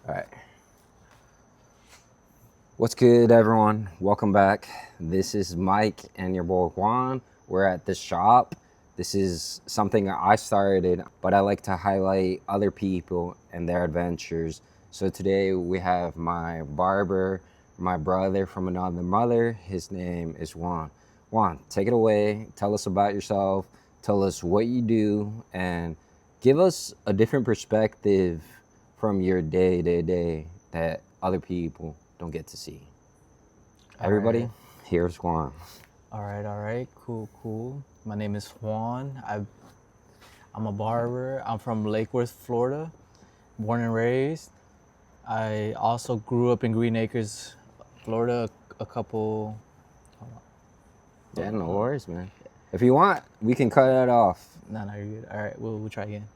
All right. What's good, everyone? Welcome back. This is Mike and your boy Juan. We're at the shop. This is something I started, but I like to highlight other people and their adventures. So today we have my barber, my brother from another mother. His name is Juan. Juan, take it away. Tell us about yourself. Tell us what you do, and give us a different perspective from your day to day that other people don't get to see. All Everybody, right, here's Juan. all right, cool. My name is Juan. I'm a barber. I'm from Lake Worth, Florida, born and raised. I also grew up in Green Acres, Florida, a couple. Yeah, no worries, man. If you want, we can cut that off. No, you're good. All right, we'll try again.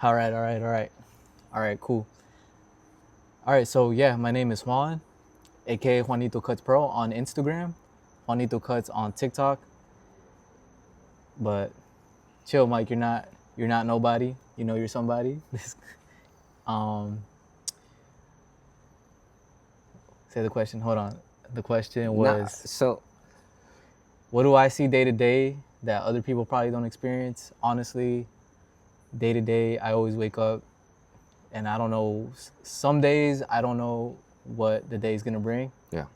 All right, cool. All right, so yeah, my name is Juan, aka Juanito Cuts Pro on Instagram, Juanito Cuts on TikTok. But chill, Mike. You're not nobody. You know you're somebody. um, say the question. Hold on. The question Nah, was, so what do I see day to day that other people probably don't experience? Honestly, day to day, I always wake up and I don't know. Some days I don't know what the day's gonna bring, yeah,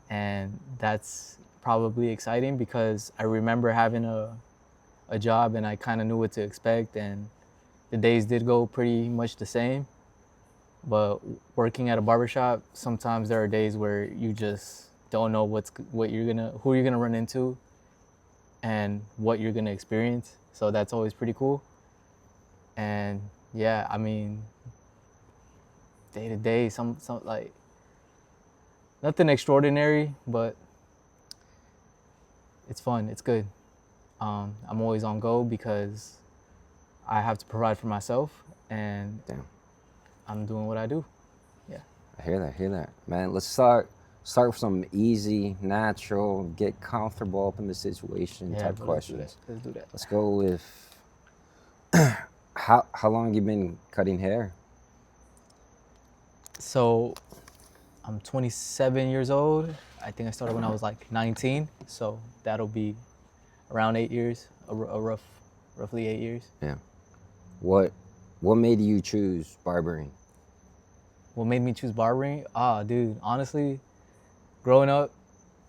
and that's probably exciting because I remember having a job and I kind of knew what to expect, and the days did go pretty much the same. But working at a barbershop, sometimes there are days where you just don't know who you're gonna run into and what you're gonna experience. So that's always pretty cool. And yeah, I mean, day to day, some like nothing extraordinary, but it's fun. It's good. I'm always on go because I have to provide for myself, and damn. I'm doing what I do. Yeah. I hear that. Man, let's start with some easy, natural, get comfortable up in the situation Yeah, type bro. Let's do that. questions. Let's do that. Let's go with how long you been cutting hair? So I'm 27 years old. I think I started when I was like 19. So that'll be around 8 years, roughly 8 years. Yeah. What what made you choose barbering? What made me choose barbering? Dude, honestly, growing up,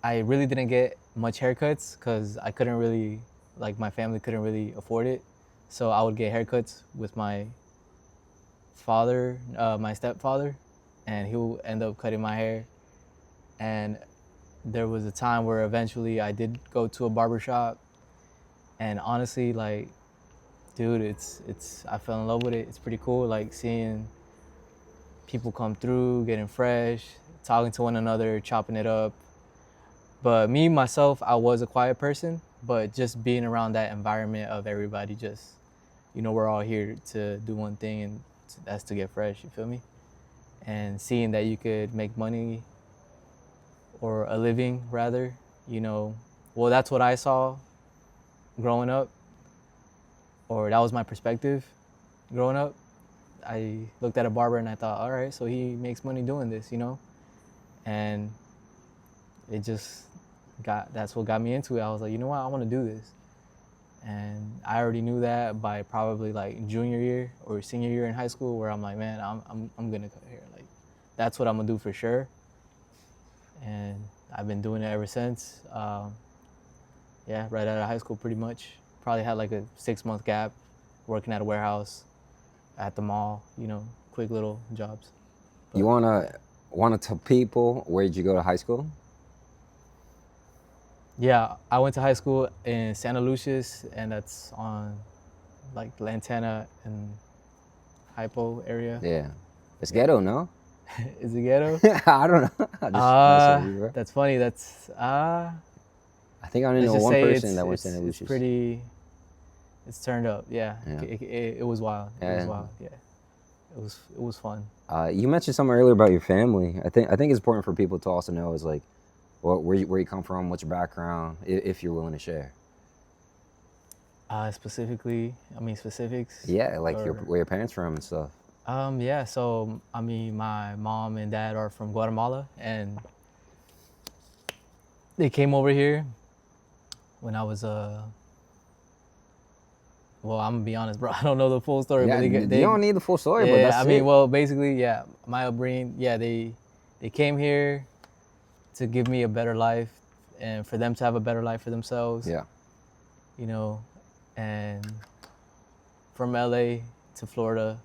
I really didn't get much haircuts because I couldn't really, like, my family couldn't really afford it. So I would get haircuts with my father, my stepfather, and he would end up cutting my hair. And there was a time where eventually I did go to a barbershop, and honestly, like, dude, it's I fell in love with it. It's pretty cool, like seeing people come through, getting fresh, talking to one another, chopping it up. But me myself, I was a quiet person, but just being around that environment of everybody, just, we're all here to do one thing, and that's to get fresh. You feel me? And seeing that you could make money, or a living rather, well, that's what I saw growing up, or that was my perspective growing up. I looked at a barber and I thought, all right, so he makes money doing this, and it just that's what got me into it. I was like, you know what, I want to do this. And I already knew that by probably like junior year or senior year in high school, where I'm like, man, I'm gonna cut hair. Like, that's what I'm gonna do for sure. And I've been doing it ever since. Yeah, right out of high school, pretty much. Probably had like a 6-month gap working at a warehouse, at the mall, quick little jobs. But You wanna tell people where did you go to high school? yeah, I went to high school in Santa Lucius, and that's on like Lantana and Hypo area. Yeah. It's Yeah. ghetto, no? Is it ghetto? I don't know. I just messing with you, bro. That's funny. I think I only Let's know just one say person it's that went to it's St. it's Lucius. pretty. It's turned up. Yeah, Yeah. it was wild. It was And wild. Yeah, it was fun. you mentioned something earlier about your family. I think it's important for people to also know is like where you come from, what's your background, if you're willing to share. Specifically, I mean specifics. Yeah, like Or where your parents from and stuff. Yeah, so I mean, my mom and dad are from Guatemala, and they came over here when I was well, I'm gonna be honest, bro. I don't know the full story, but Yeah, you they don't need the full story, but yeah. I that's mean, it. well, basically, yeah. My upbringing, yeah, they came here to give me a better life, and for them to have a better life for themselves. Yeah. You know, and from LA to Florida,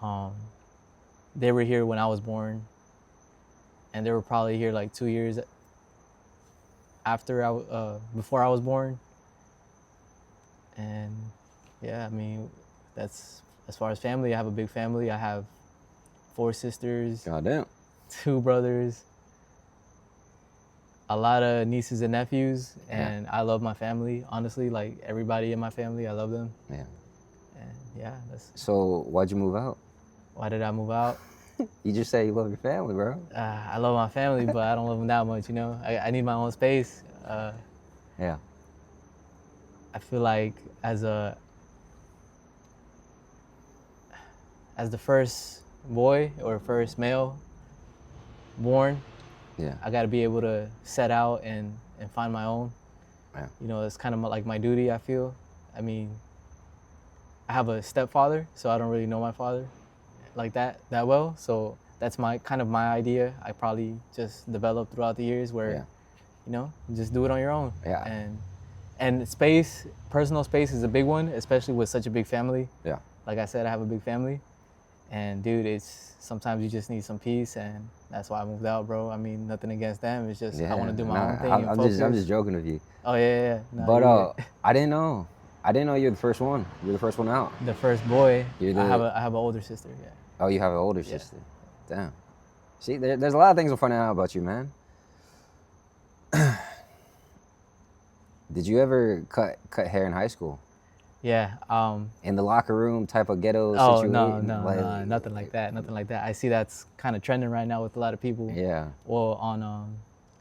um, they were here when I was born, and they were probably here like 2 years after before I was born. And yeah, I mean, that's as far as family. I have a big family. I have 4 sisters, Goddamn. 2 brothers, a lot of nieces and nephews, Yeah. and I love my family. Honestly, like everybody in my family, I love them. Yeah. And yeah, that's So why'd you move out? why did I move out. You just say you love your family, bro. I love my family, but I don't love them that much. You know, I need my own space. Yeah. I feel like as the first boy or first male born, Yeah. I got to be able to set out and find my own. Yeah. You know, it's kind of like my duty, I feel. I mean, I have a stepfather, so I don't really know my father like that well. So that's my kind of my idea. I probably just developed throughout the years where, Yeah. you know, just do it on your own. Yeah. And space, personal space is a big one, especially with such a big family. Yeah. Like I said, I have a big family. And dude, it's sometimes you just need some peace, and that's why I moved out, bro. I mean, nothing against them. It's just Yeah. I want to do my Nah, own thing and focus. I'm just joking with you. Oh yeah. No, But you're good. I didn't know. I didn't know you're the first one. You're the first one out. The first boy. You're I have the- an older sister. Yeah. Oh, you have an older sister. Damn. See, there's a lot of things we're finding out about you, man. Did you ever cut hair in high school? Yeah. In the locker room type of ghetto Oh situation? no, nothing like that. Nothing like that. I see that's kind of trending right now with a lot of people. Yeah. Well, on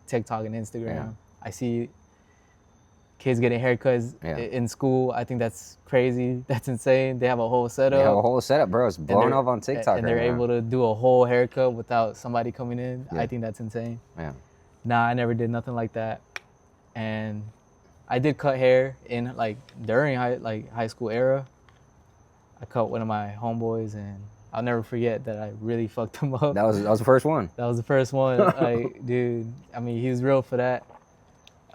TikTok and Instagram, Yeah. I see kids getting haircuts Yeah. in school. I think that's crazy. That's insane. They have a whole setup. They have a whole setup, bro. It's and blowing they're- up on TikTok and right they're now. able to do a whole haircut without somebody coming in. Yeah. I think that's insane. Yeah. Nah, I never did nothing like that. And I did cut hair in like during high school era. I cut one of my homeboys, and I'll never forget that I really fucked him up. That was the first one. That was the first one. Like, dude, I mean, he was real for that.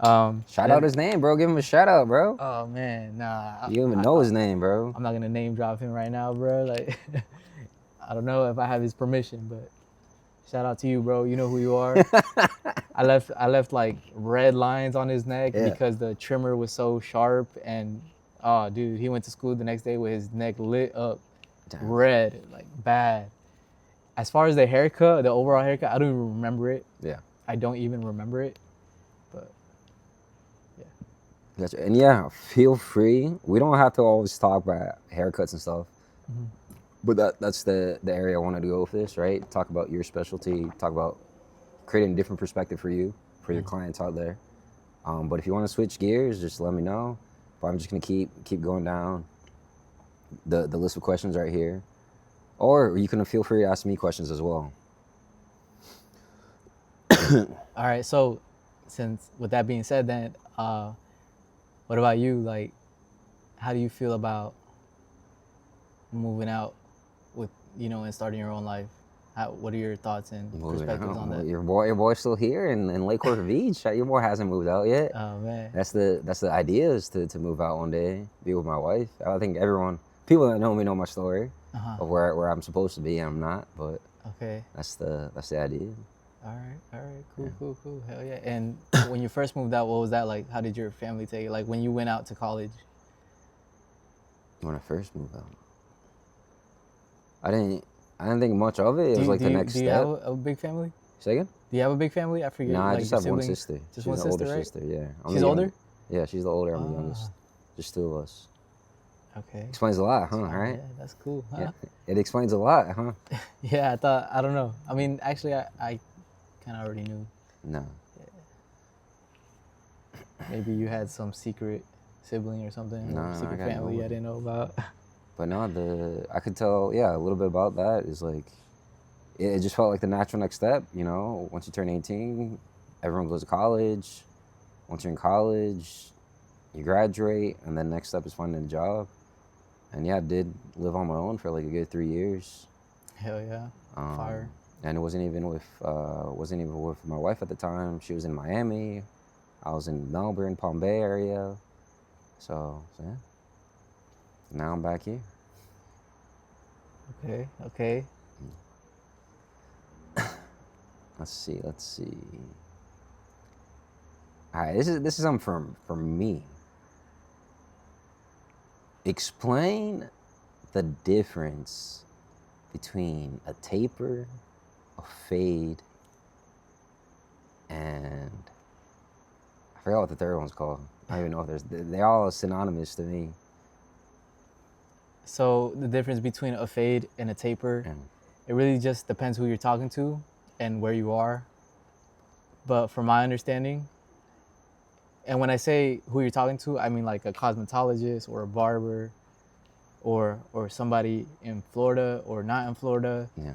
Shout out his name, bro. Give him a shout out, bro. Oh man, nah. You don't even know his name, bro. I'm not gonna name drop him right now, bro. Like, I don't know if I have his permission, but shout out to you, bro. You know who you are. I left like red lines on his neck Yeah. because the trimmer was so sharp, and oh, dude, he went to school the next day with his neck lit up, Damn. red, like bad. As far as the haircut, the overall haircut, I don't even remember it. Yeah. I don't even remember it, but Gotcha. And yeah, feel free. We don't have to always talk about haircuts and stuff. Mhm. But that's the area I wanted to go with this, right? Talk about your specialty, talk about creating a different perspective for you, for your clients out there. But if you want to switch gears, just let me know. But I'm just gonna keep going down the list of questions right here. Or you can feel free to ask me questions as well. all right. So, since with that being said, then what about you? Like, how do you feel about moving out with and starting your own life? What are your thoughts and perspectives on that? Your boy's still here in Lake Cork Beach. Your boy hasn't moved out yet. Oh man. That's the idea, is to move out one day, be with my wife. I think people that know me know my story Uh-huh. of where I'm supposed to be and I'm not, but Okay. that's the idea. All right. Cool. Hell yeah. And when you first moved out, what was that like? How did your family take it? Like when you went out to college? When I first moved out, I didn't think much of it. It was like the next do you step. have a big family? Say again? Do you have a big family? I forget. No, I like just your have one siblings? sister. Just She's one an sister, older right? sister, yeah. I'm She's the older? youngest. Yeah, she's the older. I'm the Ah. youngest. Just two of us. Okay. Explains a lot, huh? Oh, Right? Yeah, that's cool. Huh? Yeah. It explains a lot, huh? Yeah, I don't know. I mean, actually, I kind of already knew. No. Maybe you had some secret sibling or something, No, or I secret got family I nobody. didn't know about. But no, I could tell, yeah, a little bit about that is like, it just felt like the natural next step, you know. Once you turn 18, everyone goes to college. Once you're in college, you graduate, and then next step is finding a job. And yeah, I did live on my own for like a good 3 years. Hell yeah. Fire. And it wasn't even with my wife at the time. She was in Miami. I was in Melbourne, Palm Bay area. So yeah. Now I'm back here. Okay. Let's see. All right, this is something from me. Explain the difference between a taper, a fade, and I forgot what the third one's called. I don't even know if they're all synonymous to me. So the difference between a fade and a taper, it really just depends who you're talking to and where you are. But from my understanding, and when I say who you're talking to, I mean like a cosmetologist or a barber or somebody in Florida or not in Florida. Yeah.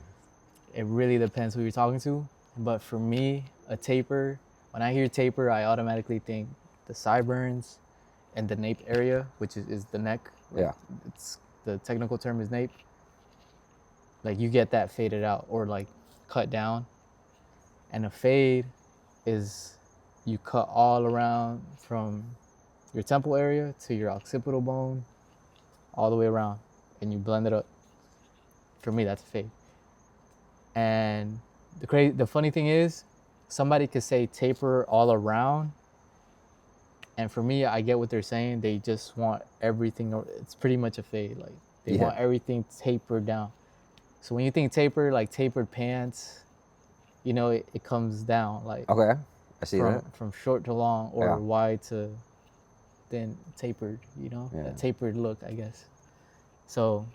It really depends who you're talking to. But for me, a taper, when I hear taper, I automatically think the sideburns and the nape area, which is the neck. Yeah. It's the technical term is nape. Like you get that faded out or like cut down. And a fade is you cut all around from your temple area to your occipital bone, all the way around, and you blend it up. For me, that's a fade. And the funny thing is, somebody could say taper all around, and for me, I get what they're saying. They just want everything. It's pretty much a fade. Like they want everything tapered down. So when you think taper, like tapered pants, you know, it comes down like Okay, I see that. From short to long or wide to then tapered. You know, that tapered look, I guess. So,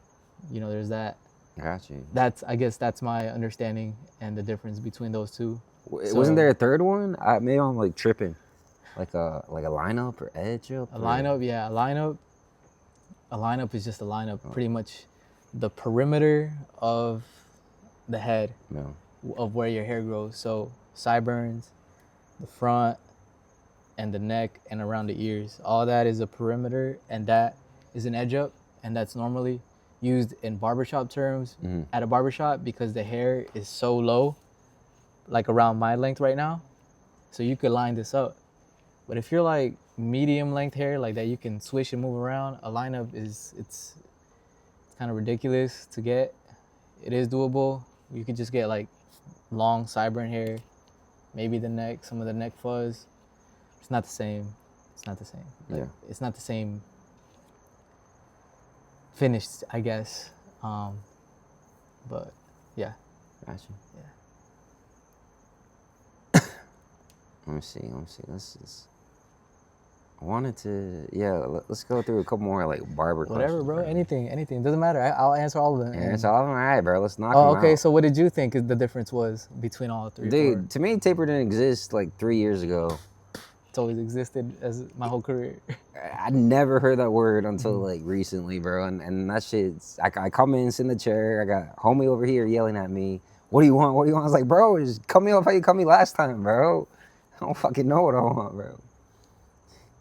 you know, there's that. Got you. I guess that's my understanding and the difference between those two. Wasn't there a third one? Maybe I'm like tripping. Like a lineup or edge up? A lineup, yeah. A lineup is just a lineup. Pretty much the perimeter of the head of where your hair grows. So sideburns, the front, and the neck, and around the ears. All that is a perimeter, and that is an edge up. And that's normally used in barbershop terms at a barbershop because the hair is so low, like around my length right now. So you could line this up. But if you're like medium length hair, like that you can swish and move around, a lineup it's kind of ridiculous to get. It is doable. You could just get like long sideburn hair, maybe the neck, some of the neck fuzz. It's not the same. Like, it's not the same finished, I guess. But yeah. Gotcha. Yeah. Let me see. I wanted to, let's go through a couple more like barber Whatever, questions. bro. Anything. Doesn't matter. I'll answer all of them. Yeah, it's all right, bro. Let's knock Oh, them okay. out. So what did you think the difference was between all three? Dude, to me, taper didn't exist like 3 years ago. It's always existed as my whole career. I never heard that word until like recently, bro. And that shit's, I come in, sit in the chair. I got homie over here yelling at me. What do you want? I was like, bro, just cut me off how you cut me last time, bro. I don't fucking know what I want, bro.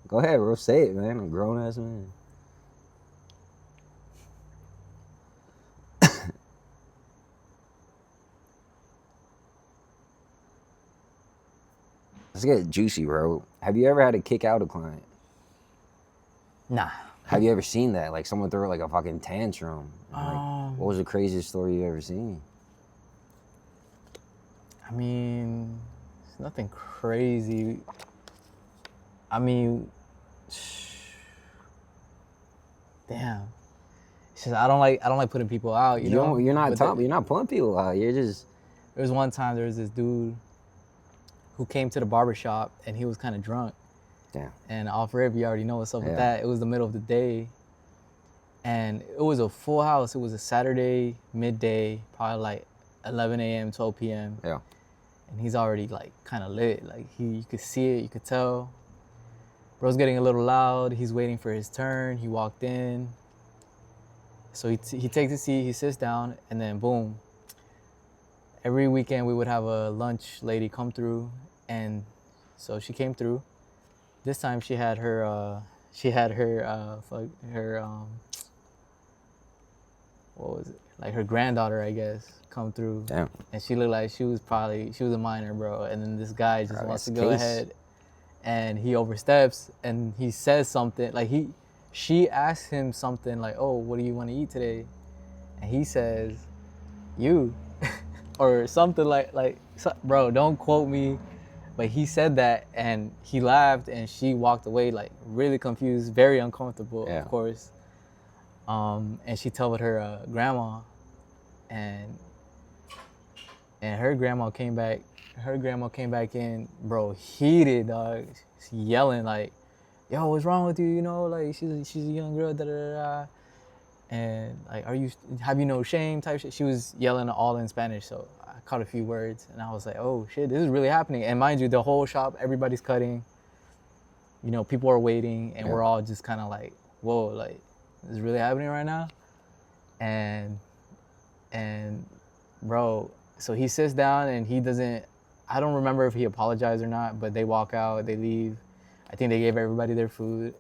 Go ahead, bro. Say it, man. I'm a grown ass man. Let's get juicy, bro. Have you ever had to kick out a client? Nah. Have you ever seen that? Like someone threw like a fucking tantrum. Like, what was the craziest story you ever seen? I mean, it's nothing crazy. I mean, damn. It's just I don't like putting people out. You know, you're not pulling people out. You're just. There was one time there was this dude who came to the barbershop and he was kind of drunk. Yeah. And off rip, you already know what's up with that. It was the middle of the day, and it was a full house. It was a Saturday midday, probably like 11 a.m., 12 p.m. Yeah. And he's already like kind of lit. Like you could see it, you could tell. Bro's getting a little loud. He's waiting for his turn. He walked in. So he takes a seat, he sits down, and then boom. Every weekend we would have a lunch lady come through, and so she came through. This time she had her what was it, like her granddaughter, I guess, come through. Damn. And she looked like she was a minor, bro. And then this guy just Bro, wants to that's go case. ahead, and he oversteps and he says something like she asks him something like, "Oh, what do you want to eat today?" And he says, "You," or something bro, don't quote me, but he said that and he laughed and she walked away like really confused, very uncomfortable, Yeah. of course. And she told her grandma, and her grandma came back. Her grandma came back in, bro, heated, dog, yelling like, "Yo, what's wrong with you? You know, like she's a young girl, da da da da." And like, have you no shame type shit. She was yelling all in Spanish, so I caught a few words, and I was like, "Oh shit, this is really happening." And mind you, the whole shop, everybody's cutting. You know, people are waiting, and Yeah. we're all just kind of like, "Whoa, like, this is really happening right now." And bro, so he sits down and he doesn't. I don't remember if he apologized or not, but they walk out, they leave. I think they gave everybody their food,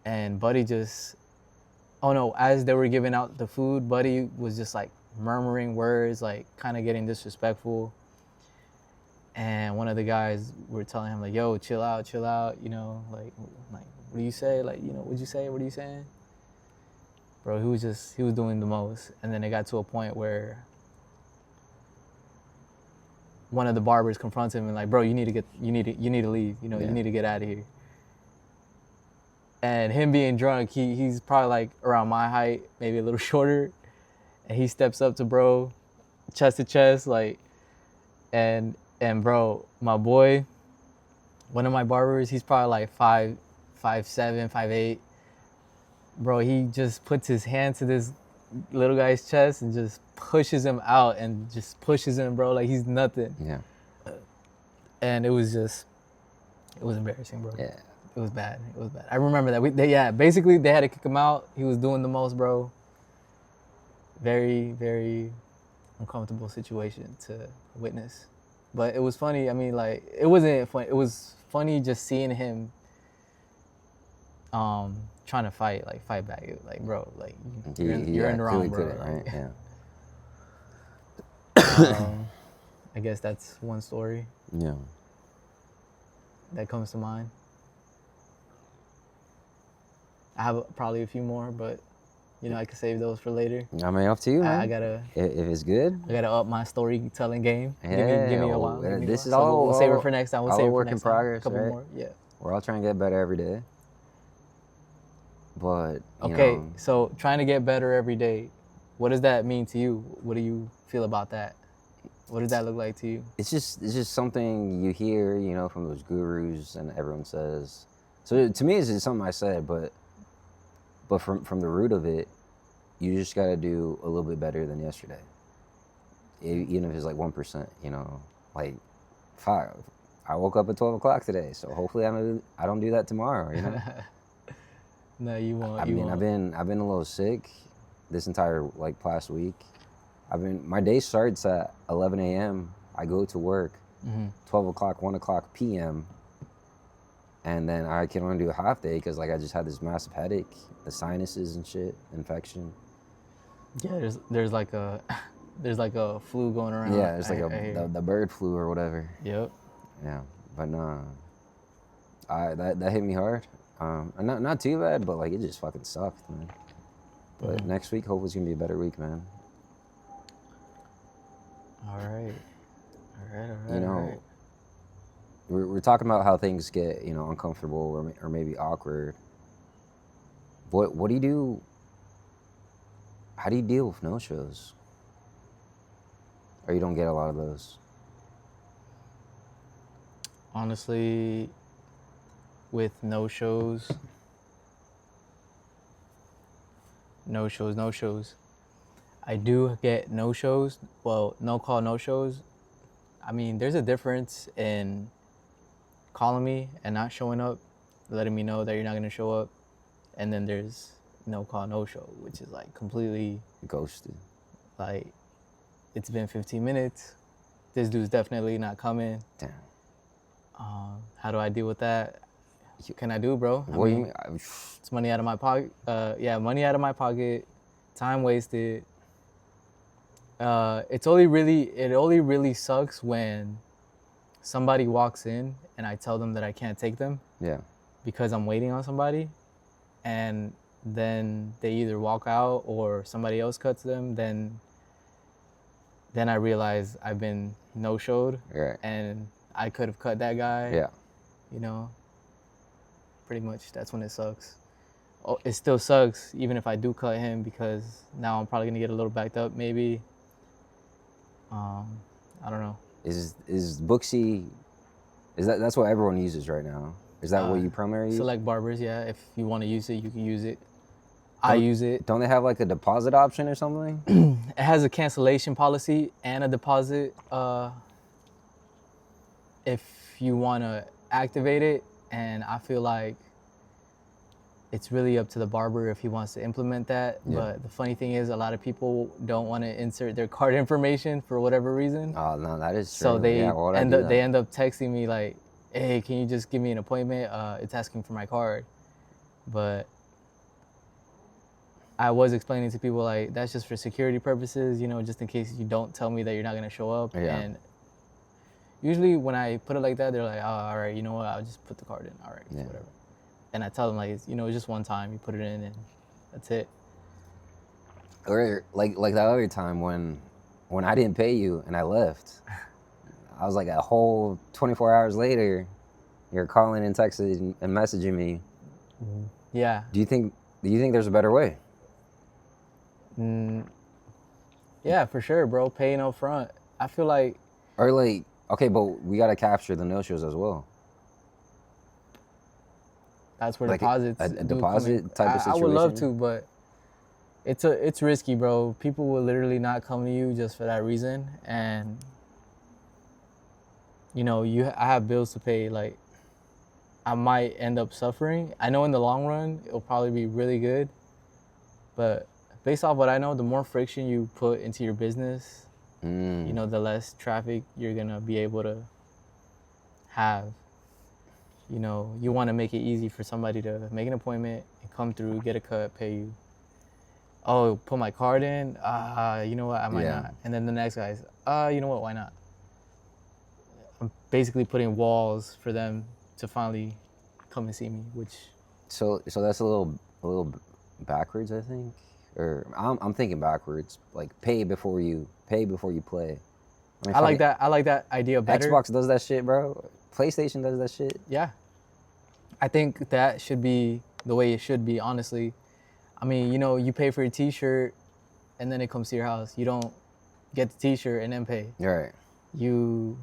and Buddy just. Oh no, as they were giving out the food, Buddy was just like murmuring words, like kind of getting disrespectful. And one of the guys were telling him like, "Yo, chill out, you know, like what do you say? Like, you know, what'd you say? What are you saying?" Bro, he was doing the most. And then it got to a point where one of the barbers confronts him and like, "Bro, you need to leave, you know, Yeah. you need to get out of here." And him being drunk, he's probably like around my height, maybe a little shorter. And he steps up to bro, chest to chest, like, and bro, my boy, one of my barbers, he's probably like 5'7", 5'8". Bro, he just puts his hand to this little guy's chest and just pushes him out and just pushes him, bro, like he's nothing. Yeah. And it was embarrassing, bro. Yeah. It was bad. I remember that. Basically they had to kick him out. He was doing the most, bro. Very, very uncomfortable situation to witness. But it was funny. I mean, like, it wasn't funny. It was funny just seeing him trying to fight back. Like, bro, like, you're in the wrong, bro. Right? Yeah. I guess that's one story Yeah. that comes to mind. I have probably a few more, but you know, I can save those for later. I mean, up to you, man. I gotta If it's good. I gotta up my storytelling game. Yeah, give me a while. this is So all. we'll save it for next time. We'll all save a it for work in next time. progress, A couple right? more. Yeah. We're all trying to get better every day. But you Okay, know, so trying to get better every day. What does that mean to you? What do you feel about that? What does that look like to you? it's just something you hear, you know, from those gurus, and everyone says. So to me, it's just something I said, but from the root of it, you just got to do a little bit better than yesterday. Even if it's like 1%, you know, like 5. I woke up at 12 o'clock today, so hopefully I don't do that tomorrow, you know. No, you won't. I mean, I've been a little sick this entire like past week. My day starts at 11 a.m. I go to work, 12 o'clock, 1 o'clock p.m. And then I can only do a half day because like I just had this massive headache, the sinuses and shit, infection. Yeah, there's like a flu going around. Yeah, it's like the bird flu or whatever. Yep. Yeah, but nah, that hit me hard. Not too bad, but like it just fucking sucked, man. But next week, hopefully, it's gonna be a better week, man. All right. You know, we're talking about how things get, you know, uncomfortable or maybe awkward. What do you do? How do you deal with no-shows? Or you don't get a lot of those? Honestly, with no shows. I do get no shows. Well, no call, no shows. I mean, there's a difference in calling me and not showing up, letting me know that you're not gonna show up, and then there's no call, no show, which is like completely Ghosted. like, it's been 15 minutes. This dude's definitely not coming. Damn. How do I deal with that? What can I do, bro? What do you mean? It's money out of my pocket. Yeah, money out of my pocket. Time wasted. It only really sucks when somebody walks in and I tell them that I can't take them Yeah. because I'm waiting on somebody, and then they either walk out or somebody else cuts them. Then I realize I've been no-showed, Right. and I could have cut that guy. Yeah. You know, pretty much that's when it sucks. Oh, it still sucks even if I do cut him, because now I'm probably gonna get a little backed up maybe. I don't know. Is Booksy? That's what everyone uses right now? Is that what you primarily use? Select barbers, yeah. If you want to use it, you can use it. I use it. Don't they have like a deposit option or something? It has a cancellation policy and a deposit. If you want to activate it, and I feel like it's really up to the barber if he wants to implement that. Yeah. But the funny thing is, a lot of people don't want to insert their card information for whatever reason. Oh no, that is true. So they yeah, they end up texting me like, "Hey, can you just give me an appointment? It's asking for my card." But I was explaining to people like, that's just for security purposes, you know, just in case you don't tell me that you're not gonna show up. Yeah. And usually when I put it like that, they're like, "Oh, all right, you know what? I'll just put the card in. All right, Yeah. whatever." And I tell them like, you know, it's just one time. You put it in, and that's it. Or like that other time when I didn't pay you and I left. I was like a whole 24 hours later, you're calling and texting and messaging me. Yeah. Do you think there's a better way? Yeah, for sure, bro. Paying up front. I feel like, Or like, okay, but we gotta capture the no-shows as well. that's where Like deposits a do come in. deposit type of I would love situation? to, but it's risky, bro. People will literally not come to you just for that reason, and you know, I have bills to pay. Like, I might end up suffering. I know in the long run it'll probably be really good, but based off what I know, the more friction you put into your business, you know, the less traffic you're gonna be able to have. You know, you want to make it easy for somebody to make an appointment and come through, get a cut, pay you. Oh, put my card in? You know what, I might Yeah. not. And then the next guy's, you know what, why not? I'm basically putting walls for them to finally come and see me, which... So that's a little backwards, I think. Or I'm thinking backwards. Like pay before you play. mean, I like that idea better. Xbox does that shit, bro. PlayStation does that shit. Yeah. I think that should be the way it should be, honestly. I mean, you know, you pay for a t-shirt and then it comes to your house. You don't get the t-shirt and then pay. Right. You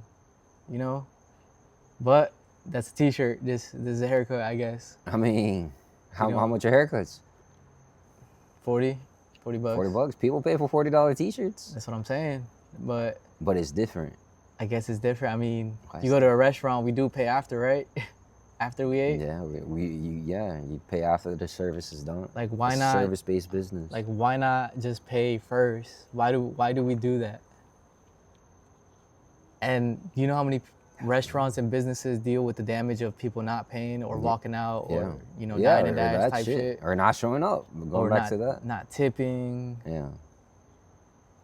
know, but that's a t-shirt. This is a haircut, I guess. I mean, how much are haircuts? 40 bucks. $40. People pay for $40 t-shirts. That's what I'm saying. But it's different. I guess it's different. I mean, Why you is go to a restaurant, we do pay after, right? After we ate. Yeah, you pay after the service is done. Like, why It's a not? service-based business. Like, why not just pay first? Why do we do that? And you know how many restaurants and businesses deal with the damage of people not paying or walking out or you know, dine and dash that type shit. or not showing up. Going Or back to that. not tipping. Yeah.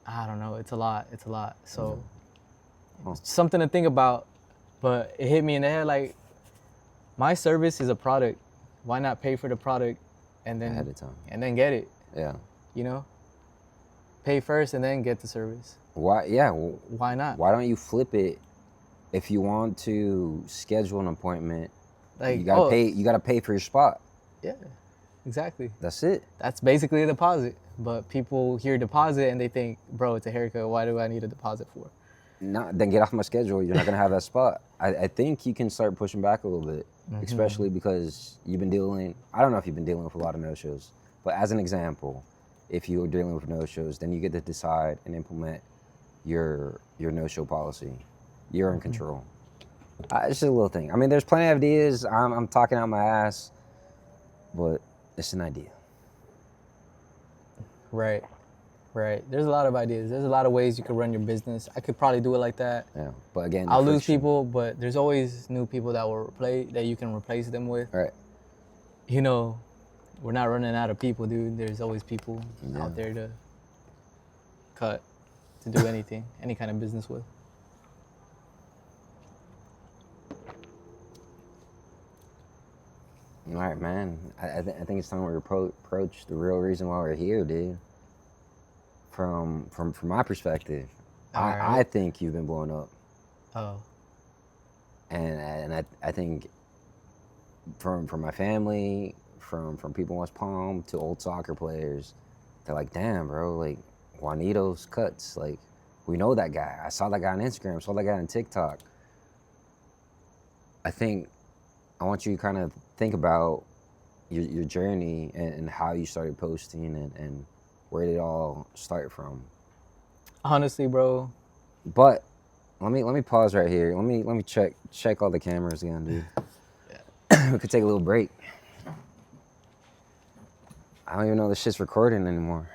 I don't know. It's a lot. So Huh. it's something to think about. But it hit me in the head like, my service is a product. Why not pay for the product and then Ahead of time. and then get it? Yeah. You know, pay first and then get the service. Why? Yeah. Why not? Why don't you flip it? If you want to schedule an appointment, Like, you gotta pay. You gotta pay for your spot. Yeah, exactly. That's it. That's basically a deposit. But people hear deposit and they think, bro, it's a haircut. Why do I need a deposit for? Then get off my schedule. You're not gonna have that spot. I think you can start pushing back a little bit, especially because you've been dealing. I don't know if you've been dealing with a lot of no-shows, but as an example, if you're dealing with no-shows, then you get to decide and implement your no-show policy. You're in control. It's just a little thing. I mean, there's plenty of ideas. I'm talking out my ass, but it's an idea. Right. Right. There's a lot of ideas. There's a lot of ways you could run your business. I could probably do it like that. Yeah, but again, the I'll lose friction. people, but there's always new people that will replace that you can replace them with. Right. You know, we're not running out of people, dude. There's always people Yeah. out there to cut, to do anything, any kind of business with. All right, man. I think it's time we approach the real reason why we're here, dude. From my perspective, All I right. think you've been blowing up, Oh, and I think from my family, from people in West Palm to old soccer players, they're like, damn, bro, like Juanito's cuts, like we know that guy. I saw that guy on Instagram, saw that guy on TikTok. I think I want you to kind of think about your journey and how you started posting and where did it all start from. honestly, bro. But let me pause right here. Let me check all the cameras again, dude. We could take a little break. I don't even know this shit's recording anymore.